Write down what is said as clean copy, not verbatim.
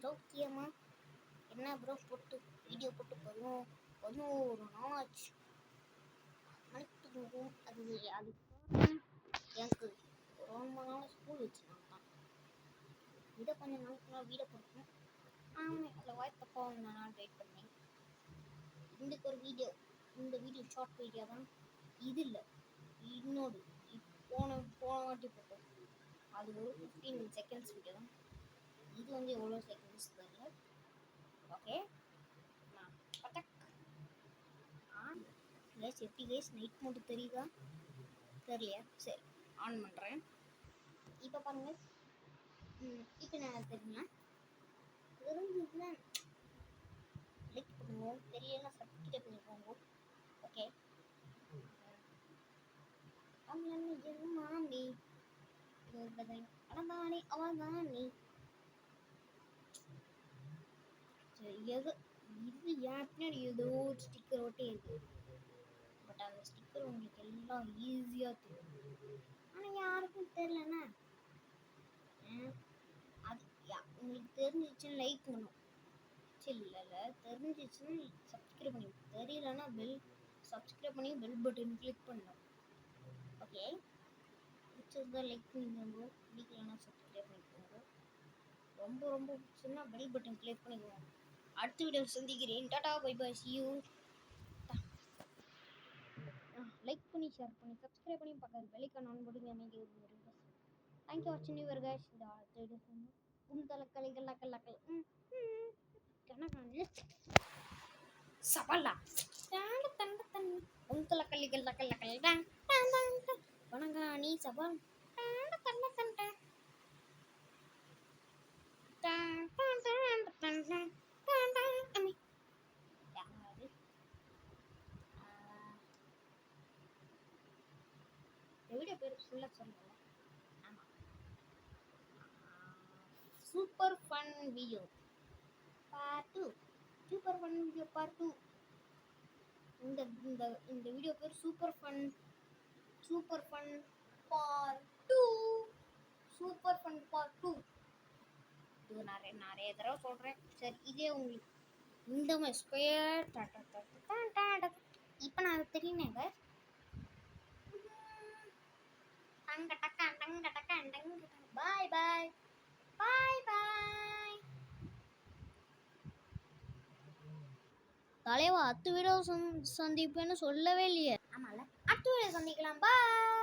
சௌக்கியமா? என்ன ப்ரோ போட்டு வீடியோ போட்டு 11 நாள் ஆச்சு. மணிக்கு அது எனக்கு ரொம்ப நாள் ஸ்கூல் வச்சுருந்தாங்க தான். இதை கொஞ்சம் நாளைக்கு வீடியோ போட்டேன். அதில் வாய்ஸ் தப்பாக வந்தனால வெயிட் பண்ணேன். இதுக்கு ஒரு வீடியோ, இந்த வீடியோ ஷார்ட் வீடியோ தான். இது இல்லை, இன்னொரு போன வாட்டி போட்டோம். அது ஒரு 15 செகண்ட்ஸ் வீடியோ தான். இது வந்து எவ்வளோ செகண்ட்ஸ் தெரியல. ஓகே, கேஸ் எப்படி கேஸ் நைட் மோடு தெரியுதா? தெரியலையா? சரி, ஆன் பண்ணுறேன். இப்போ பாருங்க. இப்போ நான் தெரியுமா தெரிஞ்சதுன்னா லைக் பண்ணுங்க, தெரியல சப்ஸ்கிரைப் பண்ணிக்கோங்க. ஓகே, மாமி அனதானே அவதானே எது இது ஏன் பின்னாடி ஏதோ ஒரு ஸ்டிக்கர் ஒட்டே இருக்கு. பட் அந்த ஸ்டிக்கர் உங்களுக்கு எல்லாம் ஈஸியாக தெரியும். ஆனால் யாருக்கும் தெரியலண்ணா. அது உங்களுக்கு தெரிஞ்சிச்சுன்னு லைக் பண்ணும். சரி, இல்லை தெரிஞ்சிச்சுன்னு சப்ஸ்கிரைப் பண்ணி, தெரியலன்னா சப்ஸ்கிரைப் பண்ணி பெல் பட்டன் கிளிக் பண்ணணும். ஓகே, பிடிச்சதா லைக் பண்ணிக்கோங்க, பிடிக்கலன்னா சப்ஸ்கிரைப் பண்ணிக்கோங்க. ரொம்ப ரொம்ப பிடிச்சதுன்னா பெல் பட்டன் கிளிக் பண்ணிக்கோங்க. அடுத்த வீடியோ சந்திக்கிறேன். டாடா bye bye, see you. Like பண்ணி ஷேர் பண்ணி சப்ஸ்கிரைப் பண்ணி பக்கத்தில் பெல்லைக்கான் ஆன் பண்ணுங்க. நீங்கள் தேங்க்யூ வாட்சிங் யுவர் கைஸ். இந்த அடுத்த வீடியோ குந்தலக்கலைகள் லக்கல் கணக்கான சபலா குந்தலக்கலைகள் லக்கல் வணங்காணி சபல் வீடியோ பேர் ஃபுல்லாக சொல்லல. ஆமாம், super fun video part 2. Super fun video part 2. இந்த வீடியோ பேர் super fun part 2. Super fun part 2. இது நிறைய தடவை சொல்கிறேன். சரி, இதே உங்களுக்கு இந்த மாதிரி ஸ்கொயர் இப்போ நான் தெரியுமேங்க. பாய் பாய் பாய் பாய். தலைவா அடுத்த வீடியோ சந்திப்பேன்னு சொல்லவே இல்லையே. ஆமால, அடுத்த வீடியோ சந்திக்கலாம். பாய்.